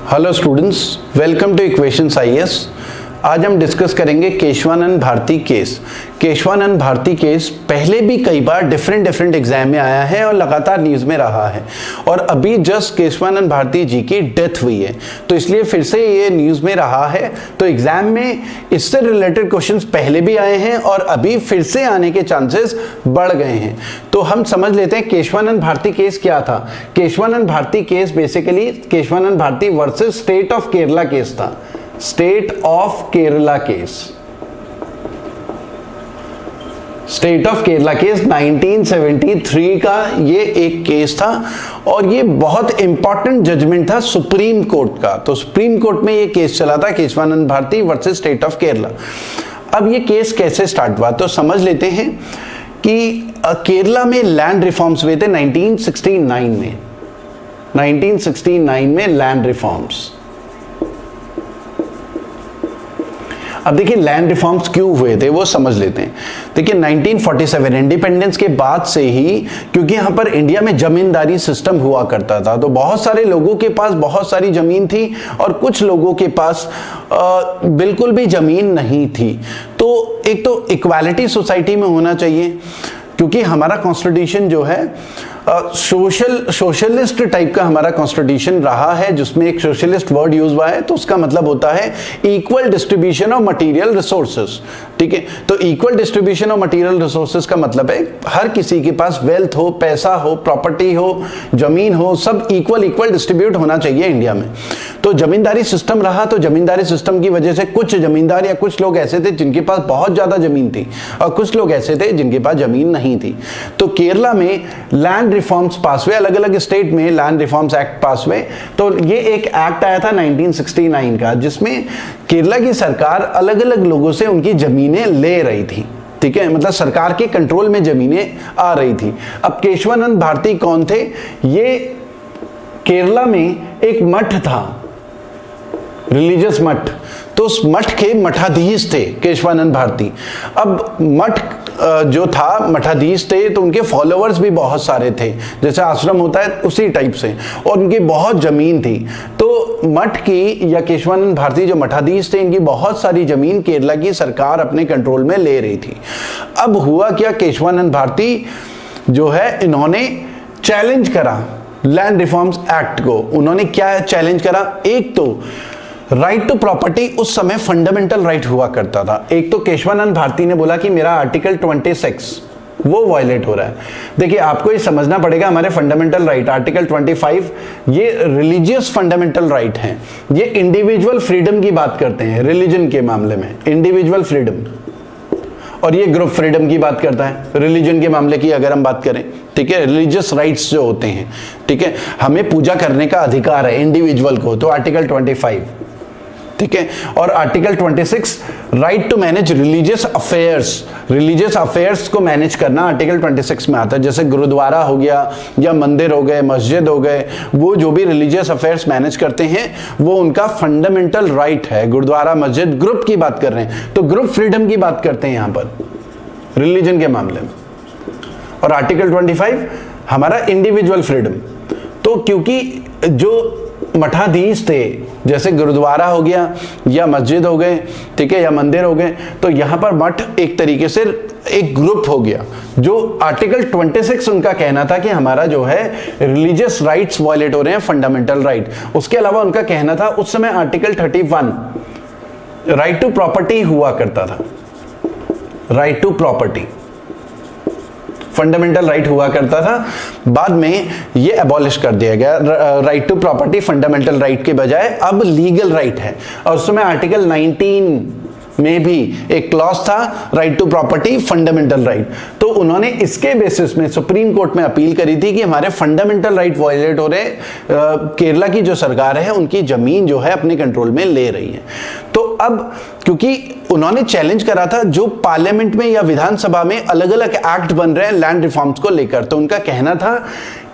Hello students, welcome two equations IAS. आज हम discuss करेंगे केशवानंद भारती केस। केशवानंद भारती केस पहले भी कई बार डिफरेंट एग्जाम में आया है और लगातार न्यूज़ में रहा है, और अभी जस्ट केशवानंद भारती जी की डेथ हुई है, तो इसलिए फिर से ये न्यूज़ में रहा है। तो एग्जाम में इससे रिलेटेड क्वेश्चंस पहले भी आए हैं और अभी फिर से आने के चांसेस बढ़ गए हैं। तो हम समझ लेते हैं केशवानंद भारती केस क्या था। Kesavananda Bharati case basically Kesavananda Bharati versus state of Kerala case था। State of Kerala case, state of Kerala case 1973 का ये एक केस था, और ये बहुत इंपॉर्टेंट जजमेंट था सुप्रीम कोर्ट का। तो सुप्रीम कोर्ट में ये केस चला था, Kesavananda Bharati versus state of Kerala. अब ये केस कैसे स्टार्ट हुआ, तो समझ लेते हैं कि केरला में लैंड रिफॉर्म्स हुए थे 1969 में। 1969 में लैंड रिफॉर्म्स। अब देखिए लैंड रिफॉर्म्स क्यों हुए थे वो समझ लेते हैं। देखिए 1947 इंडिपेंडेंस के बाद से ही, क्योंकि यहाँ पर इंडिया में जमींदारी सिस्टम हुआ करता था, तो बहुत सारे लोगों के पास बहुत सारी जमीन थी और कुछ लोगों के पास बिल्कुल भी जमीन नहीं थी। तो एक तो इक्वालिटी सोसाइटी में होना चाहिए, क्योंकि हमारा कॉन्स्टिट्यूशन जो है सोशलिस्ट टाइप का हमारा कॉन्स्टिट्यूशन रहा है, जिसमें एक सोशलिस्ट वर्ड यूज हुआ है, तो उसका मतलब होता है equal distribution of material resources. ठीक है, तो equal distribution of material resources का मतलब है हर किसी के पास वेल्थ हो, पैसा हो, प्रॉपर्टी हो, जमीन हो, सब इक्वल डिस्ट्रीब्यूट होना चाहिए इंडिया में। तो जमींदारी सिस्टम रहा, तो जमींदारी सिस्टम की वजह से कुछ जमींदार या कुछ लोग ऐसे थे जिनके पास बहुत ज्यादा जमीन थी, और कुछ लोग ऐसे थे जिनके पास जमीन नहीं थी। तो केरला में लैंड रिफॉर्म्स पास हुए, अलग अलग स्टेट में लैंड रिफॉर्म्स एक्ट पास हुए। तो ये एक एक्ट आया था 1969 का, जिसमें केरला की सरकार अलग अलग लोगों से उनकी जमीनें ले रही थी। ठीक है, मतलब सरकार के कंट्रोल में जमीनें आ रही थी। अब केशवानंद भारती कौन थे? ये केरला में एक मठ था, रिलीजियस मठ, तो उस मठ के मठाधीश थे केशवानंद भारती। अब मठ जो था मठाधीश थे, तो उनके फॉलोअर्स भी बहुत सारे थे, जैसे आश्रम होता है उसी टाइप से, और उनकी बहुत जमीन थी। तो मठ की या केशवानंद भारती जो मठाधीश थे, इनकी बहुत सारी जमीन केरला की सरकार अपने कंट्रोल में ले रही थी। अब हुआ क्या, केशवानंद भारती जो है इन्होंने चैलेंज करा लैंड रिफॉर्म्स एक्ट को। उन्होंने क्या चैलेंज करा? एक तो राइट टू प्रॉपर्टी उस समय फंडामेंटल राइट हुआ करता था। एक तो केशवानंद भारती ने बोला कि मेरा आर्टिकल 26 वो वायलेट हो रहा है। देखिए आपको ये समझना पड़ेगा, हमारे फंडामेंटल राइट आर्टिकल 25 ये रिलीजियस फंडामेंटल राइट हैं, ये इंडिविजुअल फ्रीडम की बात करते हैं रिलीजन के मामले में, इंडिविजुअल फ्रीडम, और ये ग्रुप फ्रीडम की बात करता है रिलीजन के मामले की अगर हम बात करें। ठीक है, रिलीजियस राइट्स जो होते हैं, ठीक है, हमें पूजा करने का अधिकार है इंडिविजुअल को, तो आर्टिकल 25। ठीक है, और article 26 right to manage religious affairs, religious affairs को मैनेज करना आर्टिकल 26 में आता है। जैसे गुरुद्वारा हो गया या मंदिर हो गए, मस्जिद हो गए, वो जो भी रिलीजियस अफेयर्स मैनेज करते हैं वो उनका फंडामेंटल राइट है। गुरुद्वारा, मस्जिद, ग्रुप की बात कर रहे हैं, तो ग्रुप फ्रीडम की बात करते हैं यहां पर रिलीजन के मामले में। और आर्टिकल 25 हमारा इंडिविजुअल फ्रीडम। तो क्योंकि जो मठाधीश थे, जैसे गुरुद्वारा हो गया या मस्जिद हो गए, ठीक है, या मंदिर हो गए, तो यहां पर मठ एक तरीके से एक ग्रुप हो गया। जो आर्टिकल 26 उनका कहना था कि हमारा जो है रिलीजियस राइट्स वायलेट हो रहे हैं, फंडामेंटल राइट। उसके अलावा उनका कहना था उस समय आर्टिकल 31 राइट टू प्रॉपर्टी हुआ करता था, right to property fundamental right हुआ करता था। बाद में ये अबॉलिश कर दिया गया, right to property fundamental right के बजाय अब लीगल राइट है। और उस समय आर्टिकल 19 में भी एक क्लॉज था right to property fundamental right. तो उन्होंने इसके बेसिस में सुप्रीम कोर्ट में अपील करी थी कि हमारे फंडामेंटल राइट वायलेट हो रहे, केरला की जो सरकार है उनकी जमीन जो है अपने कंट्रोल में ले रही है। तो अब क्योंकि उन्होंने चैलेंज करा था, जो पार्लियामेंट में या विधानसभा में अलग अलग एक्ट बन रहे हैं लैंड रिफॉर्म्स को लेकर, तो उनका कहना था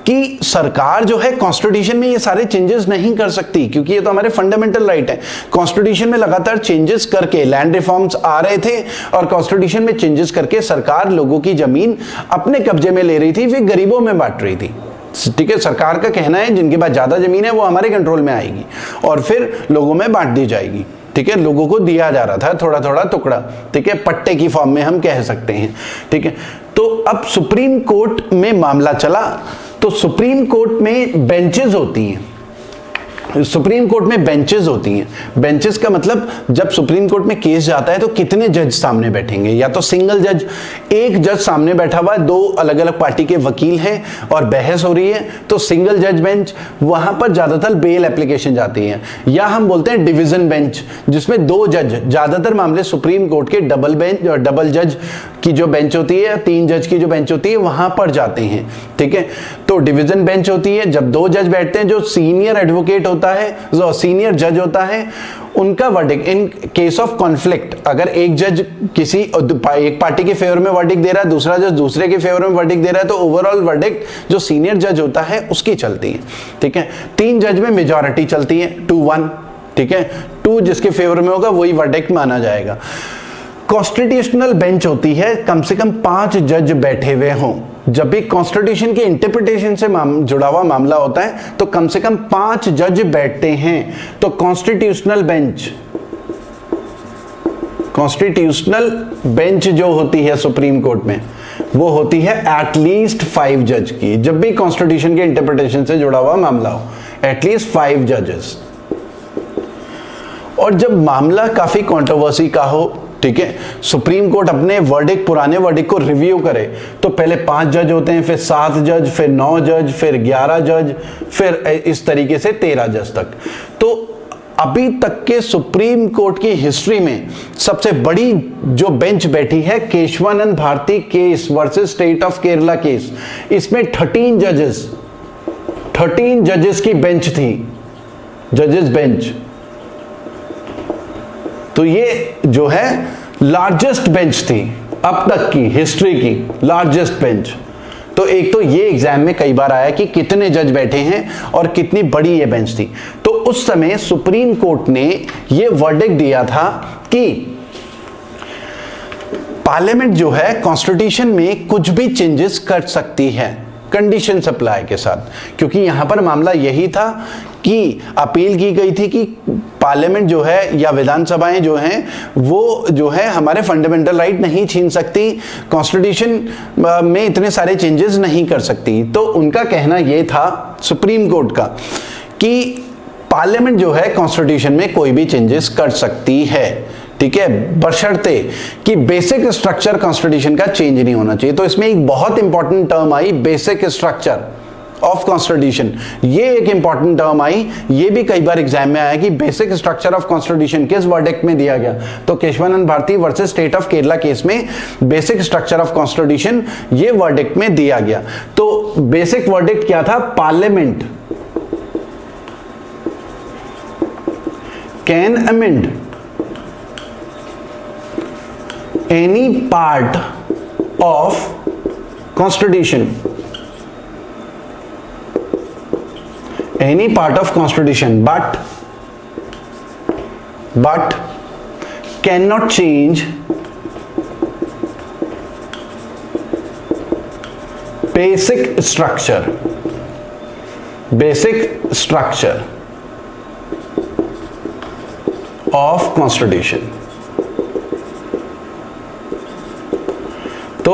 कि सरकार जो है कॉन्स्टिट्यूशन में ये सारे चेंजेस नहीं कर सकती, क्योंकि ये तो हमारे फंडामेंटल राइट है। कॉन्स्टिट्यूशन में लगातार चेंजेस करके लैंड रिफॉर्म्स आ रहे थे, और कॉन्स्टिट्यूशन में चेंजेस करके सरकार लोगों की जमीन अपने कब्जे में ले रही थी, वे गरीबों में बांट रही थी। ठीक है, सरकार का कहना है जिनके पास ज्यादा जमीन है वो हमारे कंट्रोल में आएगी और फिर लोगों में बांट दी जाएगी। ठीक है, लोगों को दिया जा रहा था थोड़ा थोड़ा टुकड़ा, ठीक है, पट्टे की फॉर्म में हम कह सकते हैं। ठीक है, तो अब सुप्रीम कोर्ट में मामला चला, तो सुप्रीम कोर्ट में बेंचेस होती हैं, सुप्रीम कोर्ट में बेंचेस होती हैं। बेंचेस का मतलब जब सुप्रीम कोर्ट में केस जाता है तो कितने जज सामने बैठेंगे, या तो सिंगल जज, एक जज सामने बैठा हुआ है, दो अलग अलग पार्टी के वकील हैं और बहस हो रही है, तो सिंगल जज बेंच, वहां पर ज्यादातर बेल एप्लीकेशन जाती है। या हम बोलते हैं डिवीजन बेंच, जिसमें दो जज, ज्यादातर मामले सुप्रीम कोर्ट के डबल बेंच और डबल जज की जो बेंच होती है, 3 जज की जो बेंच होती है, वहां पर जाते हैं। ठीक है, तो डिवीजन बेंच होती है जब 2 जज बैठते हैं, जो सीनियर एडवोकेट होता है, जो सीनियर जज होता है, उनका verdict in case of conflict, अगर एक जज किसी एक पार्टी के फेवर में वर्डिक्ट दे रहा है, दूसरा जज दूसरे के फेवर में वर्डिक्ट दे रहा है, तो ओवरऑल वर्डिक्ट जो सीनियर जज होता है उसकी चलती है। ठीक है, 3 जज में मेजॉरिटी चलती है 2-1। ठीक है, 2 जिसके फेवर में होगा वही वर्डिक्ट माना जाएगा। कॉन्स्टिट्यूशनल बेंच होती है, कम से कम 5 जज बैठे हुए हों। जब भी कॉन्स्टिट्यूशन के इंटरप्रिटेशन से जुड़ा हुआ मामला होता है तो कम से कम 5 जज बैठते हैं। तो कॉन्स्टिट्यूशनल बेंच जो होती है सुप्रीम कोर्ट में, वो होती है एटलीस्ट 5 जज की। जब भी कॉन्स्टिट्यूशन के इंटरप्रिटेशन से जुड़ा हुआ मामला हो, एटलीस्ट 5 जजेस। और जब मामला काफी कंट्रोवर्सी का हो, ठीक है, सुप्रीम कोर्ट अपने वर्डिक्ट, पुराने वर्डिक्ट को रिव्यू करे, तो पहले 5 जज होते हैं, फिर 7 जज, फिर 9 जज, फिर 11 जज, फिर इस तरीके से 13 जज तक। तो अभी तक के सुप्रीम कोर्ट की हिस्ट्री में सबसे बड़ी जो बेंच बैठी है, Kesavananda Bharati case versus state of Kerala case, इसमें 13 जजेस की बेंच थी, जजेस बेंच। तो ये जो है लार्जेस्ट बेंच थी अब तक की हिस्ट्री की, लार्जेस्ट बेंच। तो एक तो ये एग्जाम में कई बार आया कि कितने जज बैठे हैं और कितनी बड़ी ये बेंच थी। तो उस समय सुप्रीम कोर्ट ने ये वर्डिक्ट दिया था कि पार्लियामेंट जो है कॉन्स्टिट्यूशन में कुछ भी चेंजेस कर सकती है कंडीशन सप्लाई के साथ, क्योंकि यहां पर मामला यही था कि अपील की गई थी कि पार्लियामेंट जो है या विधानसभाएं जो हैं वो जो है हमारे फंडामेंटल राइट नहीं छीन सकती, कॉन्स्टिट्यूशन में इतने सारे चेंजेस नहीं कर सकती। तो उनका कहना यह था सुप्रीम कोर्ट का कि पार्लियामेंट जो है कॉन्स्टिट्यूशन में कोई भी चेंजेस कर सकती है, ठीक है, बशर्ते कि बेसिक स्ट्रक्चर कॉन्स्टिट्यूशन का चेंज नहीं होना चाहिए। तो इसमें एक बहुत important term I, basic structure of constitution. ये एक इंपॉर्टेंट टर्म आई, ये भी कई बार एग्जाम में आया कि बेसिक स्ट्रक्चर ऑफ कॉन्स्टिट्यूशन किस वर्डिक्ट में दिया गया। तो Kesavananda Bharati versus state of Kerala case में बेसिक स्ट्रक्चर ऑफ कॉन्स्टिट्यूशन ये वर्डिक्ट में दिया गया। तो बेसिक वर्डिक्ट क्या था? Parliament can amend any part of constitution, any part of constitution, but cannot change basic structure of constitution। तो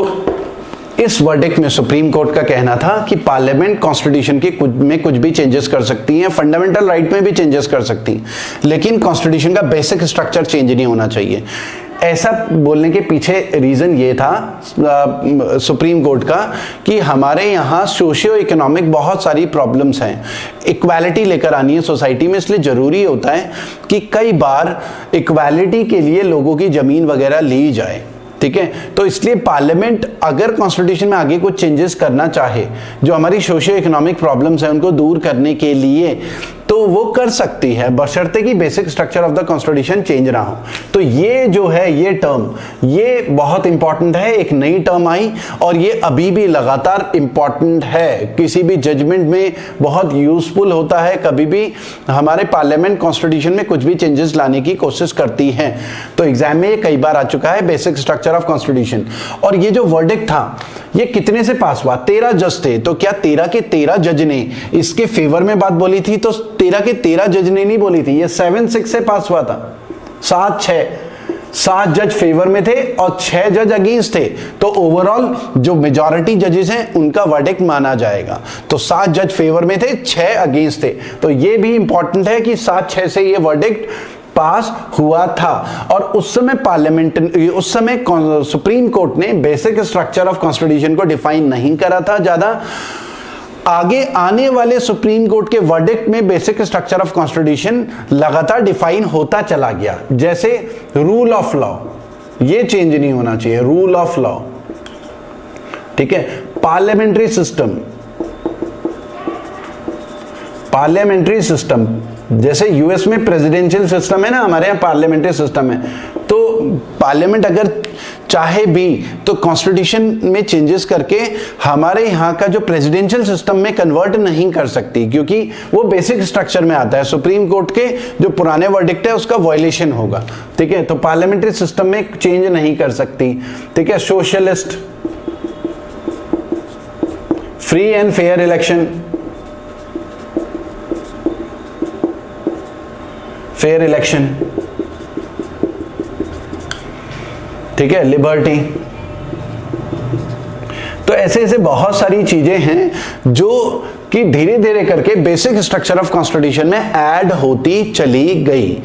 इस वर्डिक्ट में सुप्रीम कोर्ट का कहना था कि पार्लियामेंट कॉन्स्टिट्यूशन के में कुछ भी चेंजेस कर सकती है, फंडामेंटल राइट में भी चेंजेस कर सकती है, लेकिन कॉन्स्टिट्यूशन का बेसिक स्ट्रक्चर चेंज नहीं होना चाहिए। ऐसा बोलने के पीछे रीजन ये था सुप्रीम कोर्ट का कि हमारे यहाँ सोशियो इकोनॉमिक बहुत सारी प्रॉब्लम्स हैं, इक्वालिटी लेकर आनी है सोसाइटी में, इसलिए जरूरी होता है कि कई बार इक्वालिटी के लिए लोगों की जमीन वगैरह ली जाए, ठीक है। तो इसलिए पार्लियामेंट अगर कॉन्स्टिट्यूशन में आगे कुछ चेंजेस करना चाहे, जो हमारी सोशियो इकोनॉमिक प्रॉब्लम्स हैं उनको दूर करने के लिए, तो वो कर सकती है बशर्ते कि basic structure of the constitution change ना हो। तो ये जो है ये टर्म ये बहुत इंपॉर्टेंट है, एक नई टर्म आई और ये अभी भी लगातार इंपॉर्टेंट है, किसी भी जजमेंट में बहुत यूजफुल होता है। कभी भी हमारे पार्लियामेंट कॉन्स्टिट्यूशन में कुछ भी चेंजेस लाने की कोशिश करती है। तो एग्जाम में ये कई बार आ चुका है, बेसिक स्ट्रक्चर ऑफ कॉन्स्टिट्यूशन। और ये जो वर्डिक्ट था ये कितने से पास हुआ? 13 जज थे। तो क्या 13 के 13 जज ने इसके फेवर में बात बोली थी? तो 13 के 13 जज ने नहीं बोली थी, ये 7-6 से पास हुआ था। 7 जज फेवर में थे और 6 जज अगेंस्ट थे। तो ओवरऑल जो मेजॉरिटी जजेस हैं उनका वर्डिक्ट माना जाएगा। तो 7 जज फेवर में थे, 6 अगेंस्ट थे। तो ये भी इंपॉर्टेंट है कि 7-6 से ये वर्डिक्ट पास हुआ था। और उस समय सुप्रीम कोर्ट ने बेसिक स्ट्रक्चर ऑफ कॉन्स्टिट्यूशन को डिफाइन नहीं करा था ज्यादा। आगे आने वाले सुप्रीम कोर्ट के वर्डिक्ट में बेसिक स्ट्रक्चर ऑफ कॉन्स्टिट्यूशन लगातार डिफाइन होता चला गया। जैसे रूल ऑफ लॉ, ये चेंज नहीं होना चाहिए, रूल ऑफ लॉ, ठीक है। पार्लियामेंट्री सिस्टम, जैसे यूएस में प्रेसिडेंशियल सिस्टम है ना, हमारे यहाँ पार्लियामेंट्री सिस्टम है। तो पार्लियामेंट अगर चाहे भी तो कॉन्स्टिट्यूशन में चेंजेस करके हमारे यहाँ का जो प्रेसिडेंशियल सिस्टम में कन्वर्ट नहीं कर सकती, क्योंकि वो बेसिक स्ट्रक्चर में आता है। सुप्रीम कोर्ट के जो पुराने वर्डिक्ट है उसका वायलेशन होगा, ठीक है। तो पार्लियामेंट्री सिस्टम में चेंज नहीं कर सकती, ठीक है। Socialist, free and fair election, fair election, ठीक है। लिबर्टी। तो ऐसे ऐसे बहुत सारी चीजें हैं जो कि धीरे धीरे करके बेसिक स्ट्रक्चर ऑफ कॉन्स्टिट्यूशन में ऐड होती चली गई।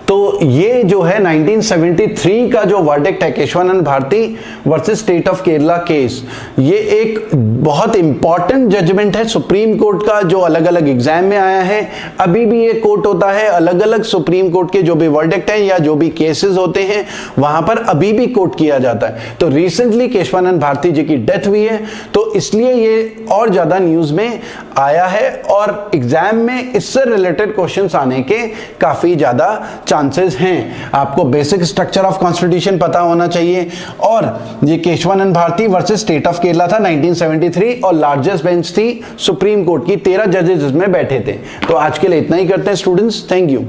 तो ये जो है 1973 का जो वर्डिक्ट है, Kesavananda Bharati versus state of Kerala case, ये एक बहुत इंपॉर्टेंट जजमेंट है सुप्रीम कोर्ट का, जो अलग अलग एग्जाम में आया है। अभी भी ये कोर्ट होता है, अलग अलग सुप्रीम कोर्ट के जो भी वर्डिक्ट है या जो भी केसेस होते हैं वहां पर अभी भी कोर्ट किया जाता है। तो रिसेंटली केशवानंद भारती जी की डेथ हुई है, तो इसलिए ये और ज्यादा न्यूज में आया है और एग्जाम में इससे रिलेटेड क्वेश्चंस आने के काफी ज्यादा चांसेस हैं। आपको बेसिक स्ट्रक्चर ऑफ कॉन्स्टिट्यूशन पता होना चाहिए। और ये Kesavananda Bharati versus state of Kerala था 1973 और लार्जेस्ट बेंच थी सुप्रीम कोर्ट की, 13 जजेस इसमें बैठे थे। तो आज के लिए इतना ही करते हैं स्टूडेंट्स। Thank you.